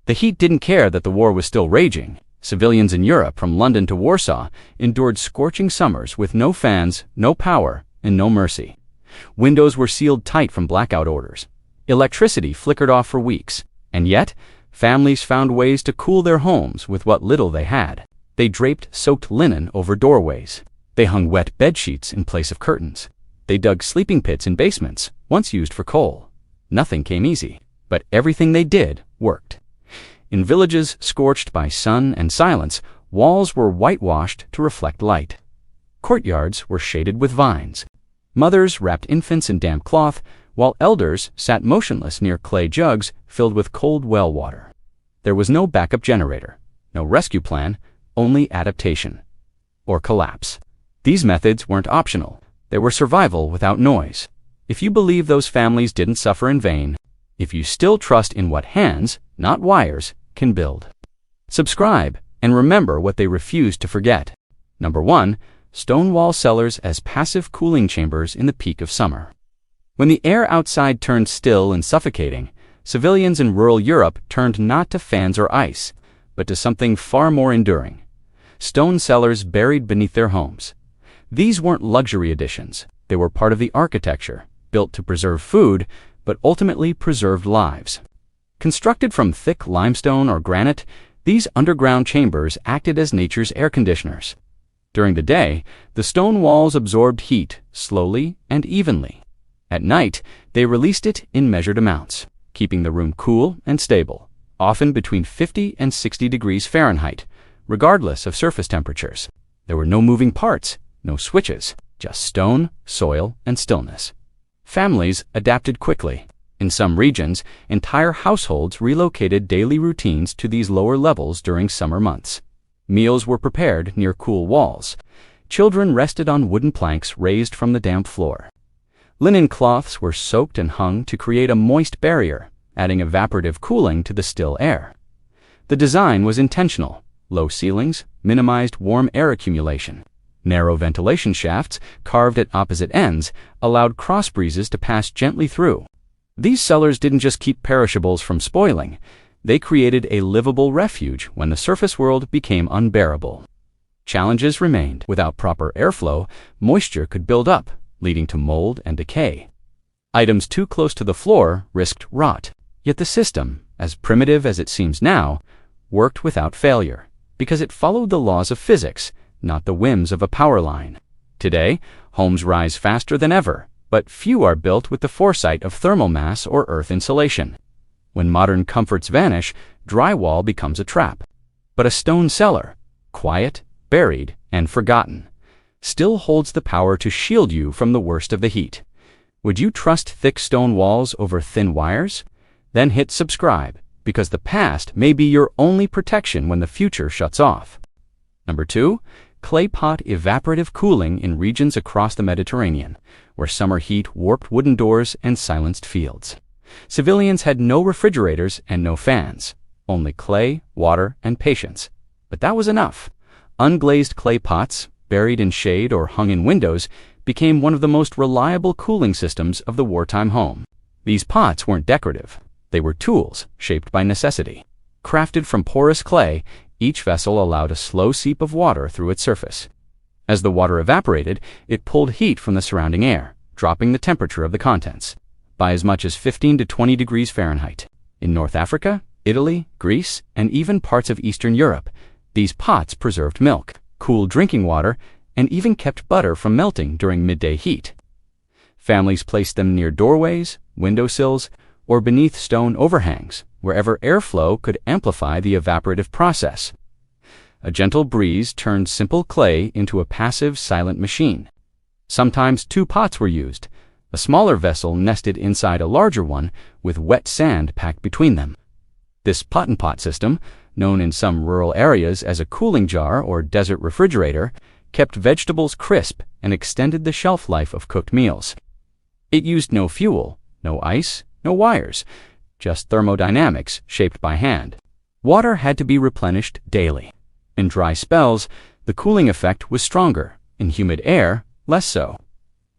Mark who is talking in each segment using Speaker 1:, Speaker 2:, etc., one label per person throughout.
Speaker 1: The heat didn't care that the war was still raging. Civilians in Europe, from London to Warsaw, endured scorching summers with no fans, no power, and no mercy. Windows were sealed tight from blackout orders. Electricity flickered off for weeks. And yet, families found ways to cool their homes with what little they had. They draped soaked linen over doorways. They hung wet bedsheets in place of curtains. They dug sleeping pits in basements, once used for coal. Nothing came easy, but everything they did worked. In villages scorched by sun and silence, walls were whitewashed to reflect light. Courtyards were shaded with vines. Mothers wrapped infants in damp cloth, while elders sat motionless near clay jugs filled with cold well water. There was no backup generator, no rescue plan, only adaptation or collapse. These methods weren't optional. They were survival without noise. If you believe those families didn't suffer in vain, if you still trust in what hands, not wires, can build. Subscribe and remember what they refused to forget. Number 1. Stone wall cellars as passive cooling chambers in the peak of summer. When the air outside turned still and suffocating, civilians in rural Europe turned not to fans or ice, but to something far more enduring. Stone cellars buried beneath their homes. These weren't luxury additions. They were part of the architecture, built to preserve food, but ultimately preserved lives. Constructed from thick limestone or granite, these underground chambers acted as nature's air conditioners. During the day, the stone walls absorbed heat slowly and evenly. At night, they released it in measured amounts, keeping the room cool and stable, often between 50 and 60 degrees Fahrenheit, regardless of surface temperatures. There were no moving parts, no switches, just stone, soil, and stillness. Families adapted quickly. In some regions, entire households relocated daily routines to these lower levels during summer months. Meals were prepared near cool walls. Children rested on wooden planks raised from the damp floor. Linen cloths were soaked and hung to create a moist barrier, adding evaporative cooling to the still air. The design was intentional. Low ceilings minimized warm air accumulation. Narrow ventilation shafts, carved at opposite ends, allowed cross breezes to pass gently through. These cellars didn't just keep perishables from spoiling. They created a livable refuge when the surface world became unbearable. Challenges remained. Without proper airflow, moisture could build up, leading to mold and decay. Items too close to the floor risked rot. Yet the system, as primitive as it seems now, worked without failure, because it followed the laws of physics, not the whims of a power line. Today, homes rise faster than ever, but few are built with the foresight of thermal mass or earth insulation. When modern comforts vanish, drywall becomes a trap. But a stone cellar, quiet, buried, and forgotten, still holds the power to shield you from the worst of the heat. Would you trust thick stone walls over thin wires? Then hit subscribe, because the past may be your only protection when the future shuts off. Number 2. Clay pot evaporative cooling in regions across the Mediterranean, where summer heat warped wooden doors and silenced fields. Civilians had no refrigerators and no fans, only clay, water, and patience. But that was enough. Unglazed clay pots, buried in shade or hung in windows, became one of the most reliable cooling systems of the wartime home. These pots weren't decorative. They were tools shaped by necessity. Crafted from porous clay, each vessel allowed a slow seep of water through its surface. As the water evaporated, it pulled heat from the surrounding air, dropping the temperature of the contents by as much as 15 to 20 degrees Fahrenheit. In North Africa, Italy, Greece, and even parts of Eastern Europe, these pots preserved milk, cooled drinking water, and even kept butter from melting during midday heat. Families placed them near doorways, windowsills, or beneath stone overhangs, wherever airflow could amplify the evaporative process. A gentle breeze turned simple clay into a passive, silent machine. Sometimes 2 pots were used, a smaller vessel nested inside a larger one with wet sand packed between them. This pot-and-pot system, known in some rural areas as a cooling jar or desert refrigerator, kept vegetables crisp and extended the shelf life of cooked meals. It used no fuel, no ice, no wires, just thermodynamics shaped by hand. Water had to be replenished daily. In dry spells, the cooling effect was stronger. In humid air, less so.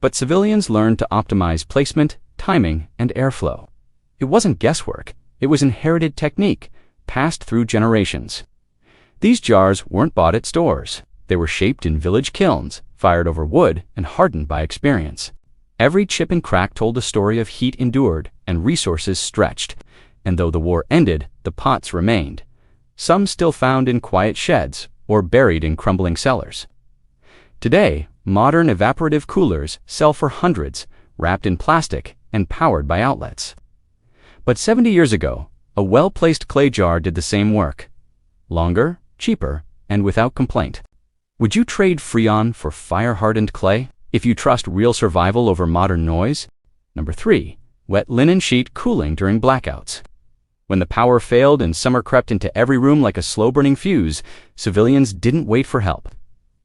Speaker 1: But civilians learned to optimize placement, timing, and airflow. It wasn't guesswork. It was inherited technique, passed through generations. These jars weren't bought at stores. They were shaped in village kilns, fired over wood, and hardened by experience. Every chip and crack told a story of heat endured and resources stretched, and though the war ended, the pots remained, some still found in quiet sheds or buried in crumbling cellars. Today, modern evaporative coolers sell for hundreds, wrapped in plastic and powered by outlets. But 70 years ago, a well-placed clay jar did the same work. Longer, cheaper, and without complaint. Would you trade Freon for fire-hardened clay if you trust real survival over modern noise? Number 3. Wet linen sheet cooling during blackouts. When the power failed and summer crept into every room like a slow-burning fuse, civilians didn't wait for help.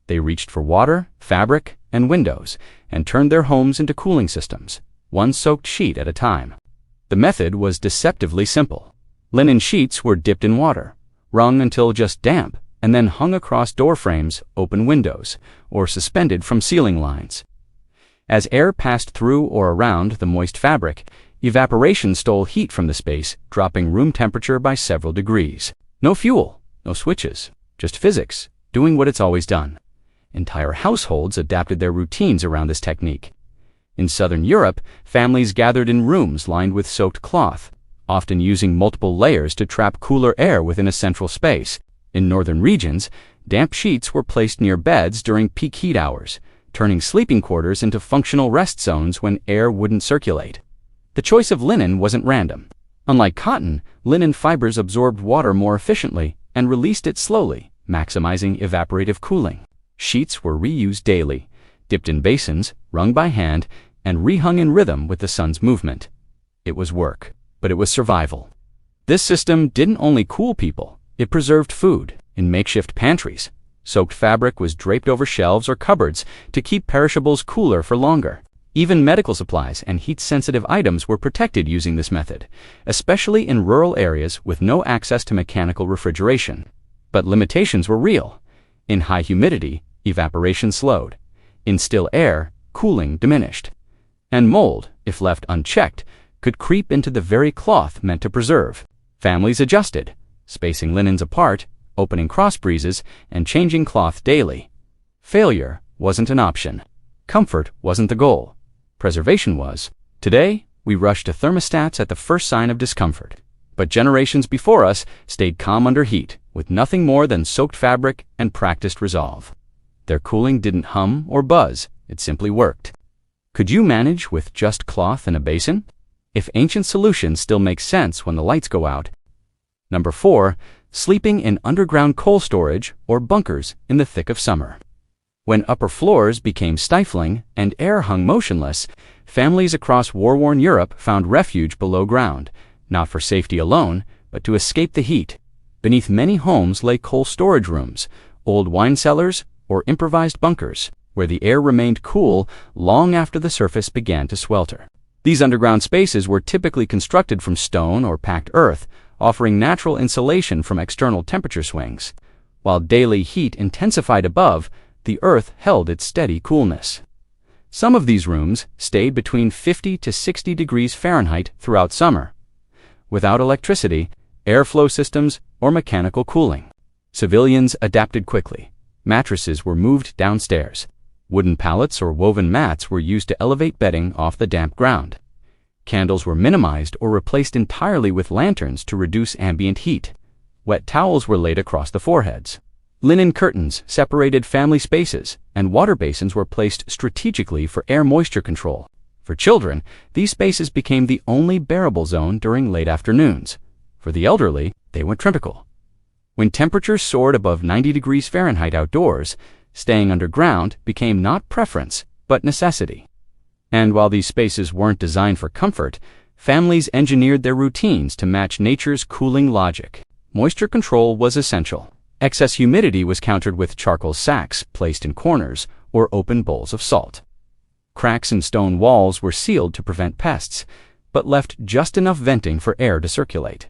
Speaker 1: They reached for water, fabric, and windows, and turned their homes into cooling systems, one soaked sheet at a time. The method was deceptively simple. Linen sheets were dipped in water, wrung until just damp, and then hung across door frames, open windows, or suspended from ceiling lines. As air passed through or around the moist fabric, evaporation stole heat from the space, dropping room temperature by several degrees. No fuel, no switches, just physics, doing what it's always done. Entire households adapted their routines around this technique. In southern Europe, families gathered in rooms lined with soaked cloth, often using multiple layers to trap cooler air within a central space. In northern regions, damp sheets were placed near beds during peak heat hours, turning sleeping quarters into functional rest zones when air wouldn't circulate. The choice of linen wasn't random. Unlike cotton, linen fibers absorbed water more efficiently and released it slowly, maximizing evaporative cooling. Sheets were reused daily, dipped in basins, wrung by hand, and rehung in rhythm with the sun's movement. It was work, but it was survival. This system didn't only cool people, it preserved food in makeshift pantries. Soaked fabric was draped over shelves or cupboards to keep perishables cooler for longer. Even medical supplies and heat-sensitive items were protected using this method, especially in rural areas with no access to mechanical refrigeration. But limitations were real. In high humidity, evaporation slowed. In still air, cooling diminished. And mold, if left unchecked, could creep into the very cloth meant to preserve. Families adjusted, spacing linens apart, opening cross breezes, and changing cloth daily. Failure wasn't an option. Comfort wasn't the goal. Preservation was. Today, we rush to thermostats at the first sign of discomfort. But generations before us stayed calm under heat, with nothing more than soaked fabric and practiced resolve. Their cooling didn't hum or buzz, it simply worked. Could you manage with just cloth and a basin? If ancient solutions still make sense when the lights go out. Number 4. Sleeping in underground coal storage or bunkers in the thick of summer. When upper floors became stifling and air hung motionless, families across war-worn Europe found refuge below ground, not for safety alone, but to escape the heat. Beneath many homes lay coal storage rooms, old wine cellars, or improvised bunkers, where the air remained cool long after the surface began to swelter. These underground spaces were typically constructed from stone or packed earth, offering natural insulation from external temperature swings. While daily heat intensified above, the earth held its steady coolness. Some of these rooms stayed between 50 to 60 degrees Fahrenheit throughout summer, without electricity, airflow systems, or mechanical cooling. Civilians adapted quickly. Mattresses were moved downstairs. Wooden pallets or woven mats were used to elevate bedding off the damp ground. Candles were minimized or replaced entirely with lanterns to reduce ambient heat. Wet towels were laid across the foreheads. Linen curtains separated family spaces, and water basins were placed strategically for air moisture control. For children, these spaces became the only bearable zone during late afternoons. For the elderly, they went tropical. When temperatures soared above 90 degrees Fahrenheit outdoors, staying underground became not preference, but necessity. And while these spaces weren't designed for comfort, families engineered their routines to match nature's cooling logic. Moisture control was essential. Excess humidity was countered with charcoal sacks placed in corners or open bowls of salt. Cracks in stone walls were sealed to prevent pests, but left just enough venting for air to circulate.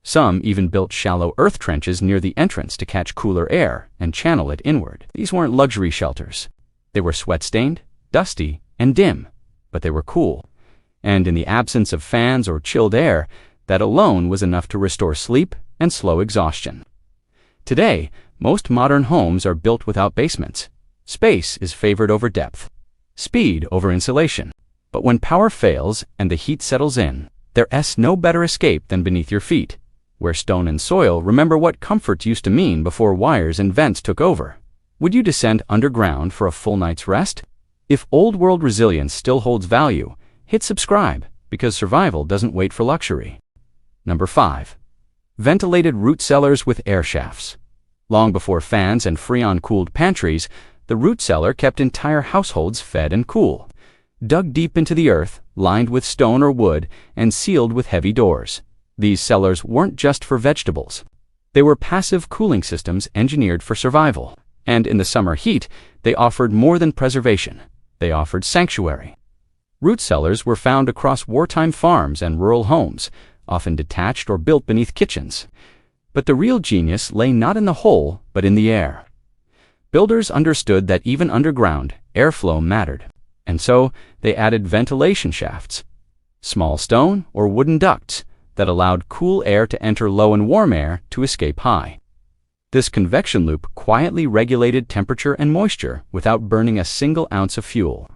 Speaker 1: Some even built shallow earth trenches near the entrance to catch cooler air and channel it inward. These weren't luxury shelters. They were sweat-stained, dusty, and dim, but they were cool. And in the absence of fans or chilled air, That alone was enough to restore sleep and slow exhaustion. Today, most modern homes are built without basements. Space is favored over depth, speed over insulation. But when power fails and the heat settles in, there's no better escape than beneath your feet, where stone and soil remember what comfort used to mean before wires and vents took over. Would you descend underground for a full night's rest? If old-world resilience still holds value, hit subscribe, because survival doesn't wait for luxury. Number 5. Ventilated root cellars with air shafts. Long before fans and freon-cooled pantries, the root cellar kept entire households fed and cool. Dug deep into the earth, lined with stone or wood, and sealed with heavy doors. These cellars weren't just for vegetables. They were passive cooling systems engineered for survival. And in the summer heat, they offered more than preservation. They offered sanctuary. Root cellars were found across wartime farms and rural homes, often detached or built beneath kitchens. But the real genius lay not in the hole, but in the air. Builders understood that even underground, airflow mattered. And so, they added ventilation shafts, small stone or wooden ducts that allowed cool air to enter low and warm air to escape high. This convection loop quietly regulated temperature and moisture without burning a single ounce of fuel.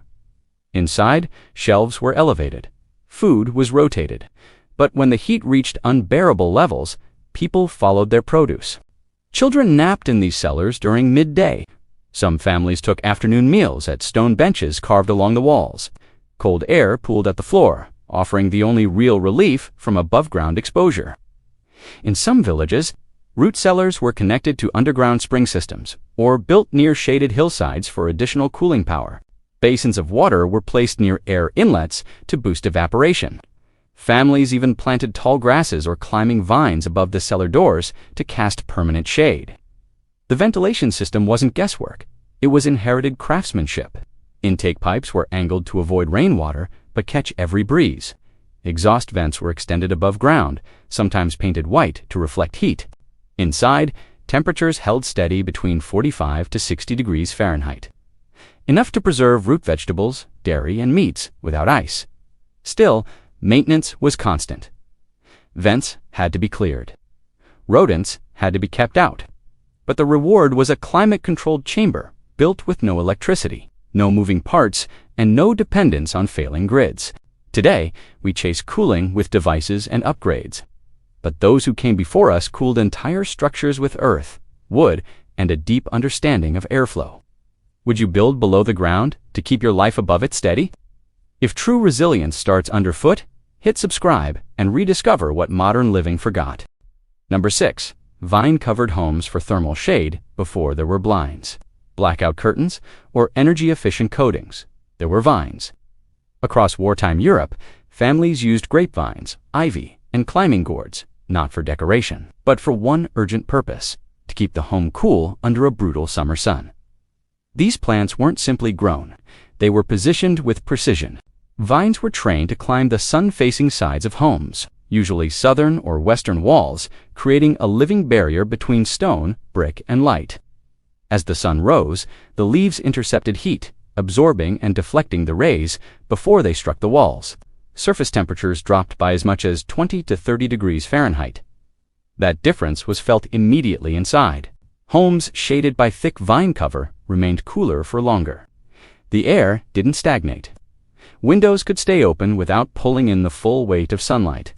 Speaker 1: Inside, shelves were elevated. Food was rotated. But when the heat reached unbearable levels, people followed their produce. Children napped in these cellars during midday. Some families took afternoon meals at stone benches carved along the walls. Cold air pooled at the floor, offering the only real relief from above-ground exposure. In some villages, root cellars were connected to underground spring systems, or built near shaded hillsides for additional cooling power. Basins of water were placed near air inlets to boost evaporation. Families even planted tall grasses or climbing vines above the cellar doors to cast permanent shade. The ventilation system wasn't guesswork. It was inherited craftsmanship. Intake pipes were angled to avoid rainwater but catch every breeze. Exhaust vents were extended above ground, sometimes painted white to reflect heat. Inside, temperatures held steady between 45 to 60 degrees Fahrenheit. Enough to preserve root vegetables, dairy, and meats without ice. Still, maintenance was constant. Vents had to be cleared. Rodents had to be kept out. But the reward was a climate-controlled chamber built with no electricity, no moving parts, and no dependence on failing grids. Today, we chase cooling with devices and upgrades. But those who came before us cooled entire structures with earth, wood, and a deep understanding of airflow. Would you build below the ground to keep your life above it steady? If true resilience starts underfoot, hit subscribe and rediscover what modern living forgot. Number 6. Vine-covered homes for thermal shade before there were blinds, blackout curtains, or energy-efficient coatings. There were vines. Across wartime Europe, families used grapevines, ivy, and climbing gourds, not for decoration, but for one urgent purpose: to keep the home cool under a brutal summer sun. These plants weren't simply grown. They were positioned with precision. Vines were trained to climb the sun-facing sides of homes, usually southern or western walls, creating a living barrier between stone, brick, and light. As the sun rose, the leaves intercepted heat, absorbing and deflecting the rays before they struck the walls. Surface temperatures dropped by as much as 20 to 30 degrees Fahrenheit. That difference was felt immediately inside. Homes shaded by thick vine cover remained cooler for longer. The air didn't stagnate. Windows could stay open without pulling in the full weight of sunlight.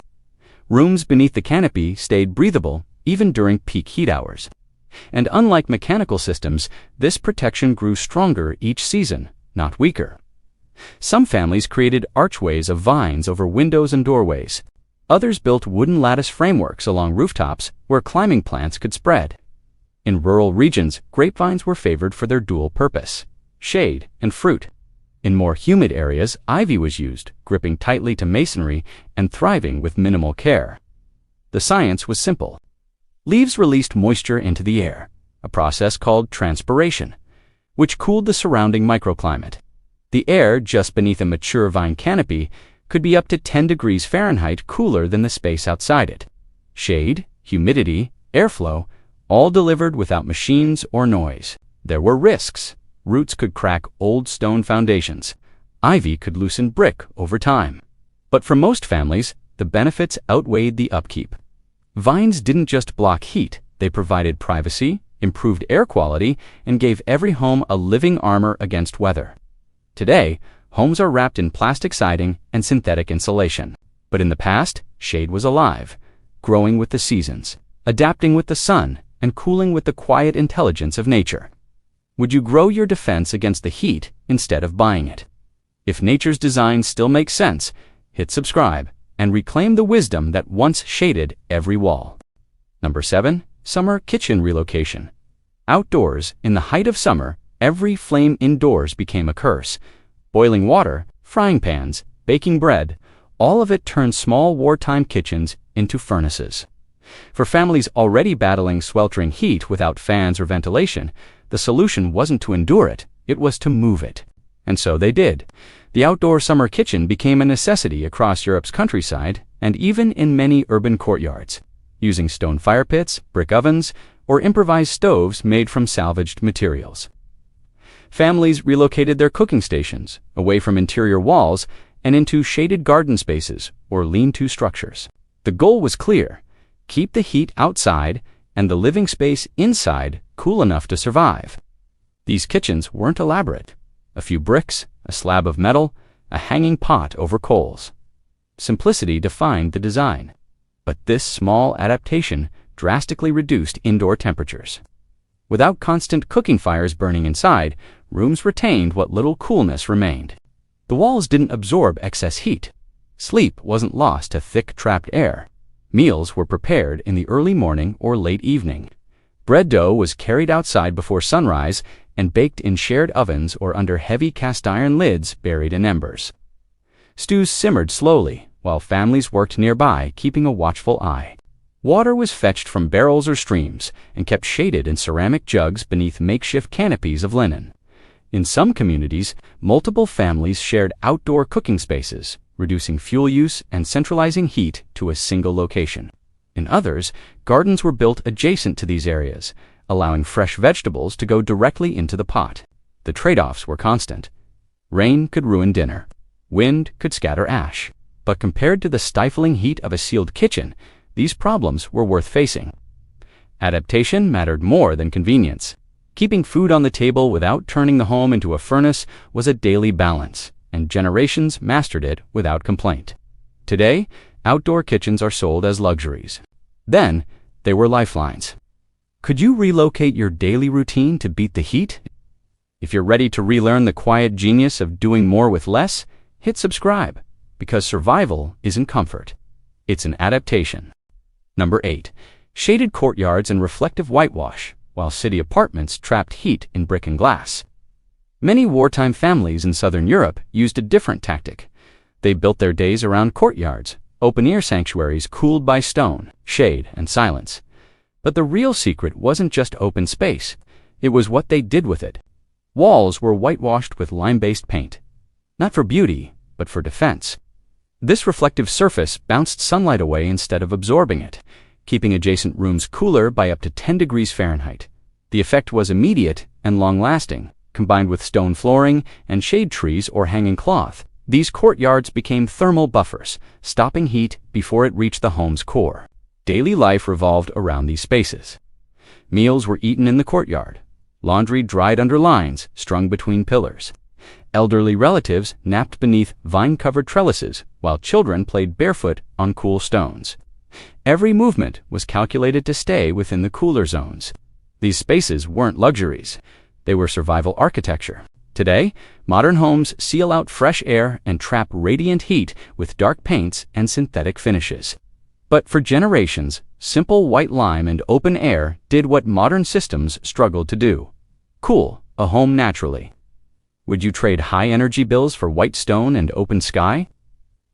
Speaker 1: Rooms beneath the canopy stayed breathable even during peak heat hours. And unlike mechanical systems, this protection grew stronger each season, not weaker. Some families created archways of vines over windows and doorways. Others built wooden lattice frameworks along rooftops where climbing plants could spread. In rural regions, grapevines were favored for their dual purpose: shade and fruit. In more humid areas, ivy was used, gripping tightly to masonry and thriving with minimal care. The science was simple. Leaves released moisture into the air, a process called transpiration, which cooled the surrounding microclimate. The air just beneath a mature vine canopy could be up to 10 degrees Fahrenheit cooler than the space outside it. Shade, humidity, airflow, all delivered without machines or noise. There were risks. Roots could crack old stone foundations. Ivy could loosen brick over time. But for most families, the benefits outweighed the upkeep. Vines didn't just block heat, they provided privacy, improved air quality, and gave every home a living armor against weather. Today, homes are wrapped in plastic siding and synthetic insulation. But in the past, shade was alive, growing with the seasons, adapting with the sun, and cooling with the quiet intelligence of nature. Would you grow your defense against the heat instead of buying it? If nature's design still makes sense, hit subscribe and reclaim the wisdom that once shaded every wall. Number 7. Summer kitchen relocation. Outdoors, in the height of summer, every flame indoors became a curse. Boiling water, frying pans, baking bread, all of it turned small wartime kitchens into furnaces. For families already battling sweltering heat without fans or ventilation, the solution wasn't to endure it, it was to move it. And so they did. The outdoor summer kitchen became a necessity across Europe's countryside and even in many urban courtyards, using stone fire pits, brick ovens, or improvised stoves made from salvaged materials. Families relocated their cooking stations away from interior walls and into shaded garden spaces or lean-to structures. The goal was clear: keep the heat outside and the living space inside cool enough to survive. These kitchens weren't elaborate. A few bricks, a slab of metal, a hanging pot over coals. Simplicity defined the design. But this small adaptation drastically reduced indoor temperatures. Without constant cooking fires burning inside, rooms retained what little coolness remained. The walls didn't absorb excess heat. Sleep wasn't lost to thick trapped air. Meals were prepared in the early morning or late evening. Bread dough was carried outside before sunrise and baked in shared ovens or under heavy cast-iron lids buried in embers. Stews simmered slowly, while families worked nearby, keeping a watchful eye. Water was fetched from barrels or streams and kept shaded in ceramic jugs beneath makeshift canopies of linen. In some communities, multiple families shared outdoor cooking spaces, reducing fuel use and centralizing heat to a single location. In others, gardens were built adjacent to these areas, allowing fresh vegetables to go directly into the pot. The trade-offs were constant. Rain could ruin dinner. Wind could scatter ash. But compared to the stifling heat of a sealed kitchen, these problems were worth facing. Adaptation mattered more than convenience. Keeping food on the table without turning the home into a furnace was a daily balance, and generations mastered it without complaint. Today, outdoor kitchens are sold as luxuries. Then, they were lifelines. Could you relocate your daily routine to beat the heat? If you're ready to relearn the quiet genius of doing more with less, hit subscribe, because survival isn't comfort. It's an adaptation. Number 8. Shaded courtyards and reflective whitewash, while city apartments trapped heat in brick and glass. Many wartime families in southern Europe used a different tactic. They built their days around courtyards, open-air sanctuaries cooled by stone, shade, and silence. But the real secret wasn't just open space. It was what they did with it. Walls were whitewashed with lime-based paint. Not for beauty, but for defense. This reflective surface bounced sunlight away instead of absorbing it, keeping adjacent rooms cooler by up to 10 degrees Fahrenheit. The effect was immediate and long-lasting. Combined with stone flooring and shade trees or hanging cloth, these courtyards became thermal buffers, stopping heat before it reached the home's core. Daily life revolved around these spaces. Meals were eaten in the courtyard. Laundry dried under lines strung between pillars. Elderly relatives napped beneath vine-covered trellises, while children played barefoot on cool stones. Every movement was calculated to stay within the cooler zones. These spaces weren't luxuries. They were survival architecture. Today, modern homes seal out fresh air and trap radiant heat with dark paints and synthetic finishes. But for generations, simple white lime and open air did what modern systems struggled to do: cool a home naturally. Would you trade high energy bills for white stone and open sky?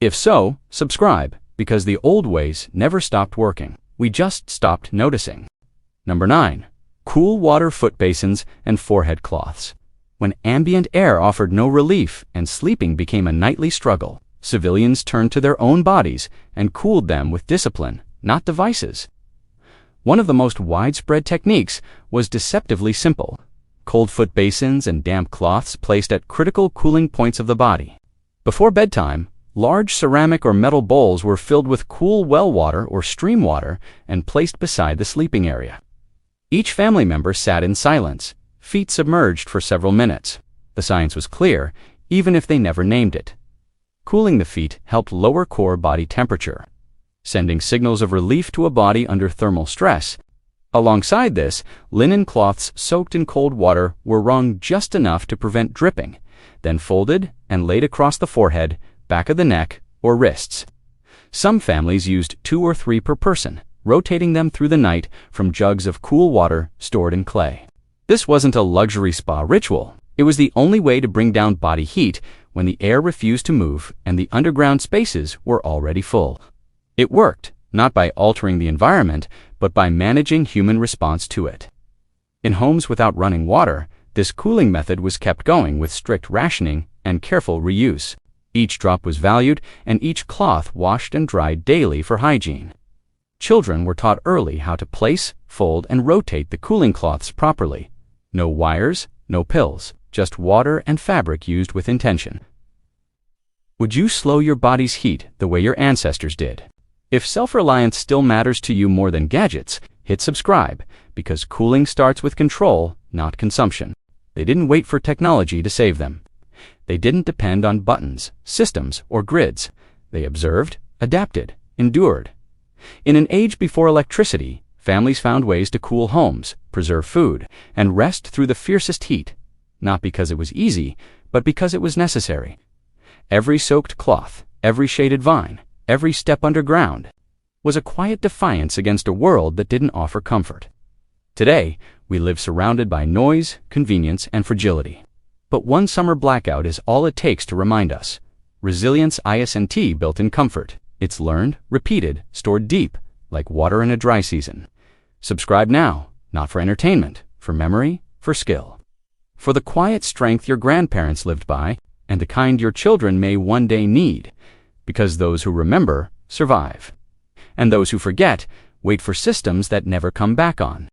Speaker 1: If so, subscribe, because the old ways never stopped working. We just stopped noticing. Number 9. Cool water foot basins and forehead cloths. When ambient air offered no relief and sleeping became a nightly struggle, civilians turned to their own bodies and cooled them with discipline, not devices. One of the most widespread techniques was deceptively simple: cold foot basins and damp cloths placed at critical cooling points of the body. Before bedtime, Large ceramic or metal bowls were filled with cool well water or stream water and placed beside the sleeping area. Each family member sat in silence, feet submerged for several minutes. The science was clear, even if they never named it. Cooling the feet helped lower core body temperature, sending signals of relief to a body under thermal stress. Alongside this, linen cloths soaked in cold water were wrung just enough to prevent dripping, then folded and laid across the forehead, back of the neck, or wrists. Some families used 2 or 3 per person, rotating them through the night from jugs of cool water stored in clay. This wasn't a luxury spa ritual. It was the only way to bring down body heat when the air refused to move and the underground spaces were already full. It worked, not by altering the environment, but by managing human response to it. In homes without running water, this cooling method was kept going with strict rationing and careful reuse. Each drop was valued, and each cloth washed and dried daily for hygiene. Children were taught early how to place, fold, and rotate the cooling cloths properly. No wires, no pills, just water and fabric used with intention. Would you slow your body's heat the way your ancestors did? If self-reliance still matters to you more than gadgets, hit subscribe, because cooling starts with control, not consumption. They didn't wait for technology to save them. They didn't depend on buttons, systems, or grids. They observed, adapted, endured. In an age before electricity, families found ways to cool homes, preserve food, and rest through the fiercest heat, not because it was easy, but because it was necessary. Every soaked cloth, every shaded vine, every step underground was a quiet defiance against a world that didn't offer comfort. Today, we live surrounded by noise, convenience, and fragility. But one summer blackout is all it takes to remind us. Resilience isn't built in comfort. It's learned, repeated, stored deep, like water in a dry season. Subscribe now, not for entertainment, for memory, for skill. For the quiet strength your grandparents lived by, and the kind your children may one day need, because those who remember survive. And those who forget wait for systems that never come back on.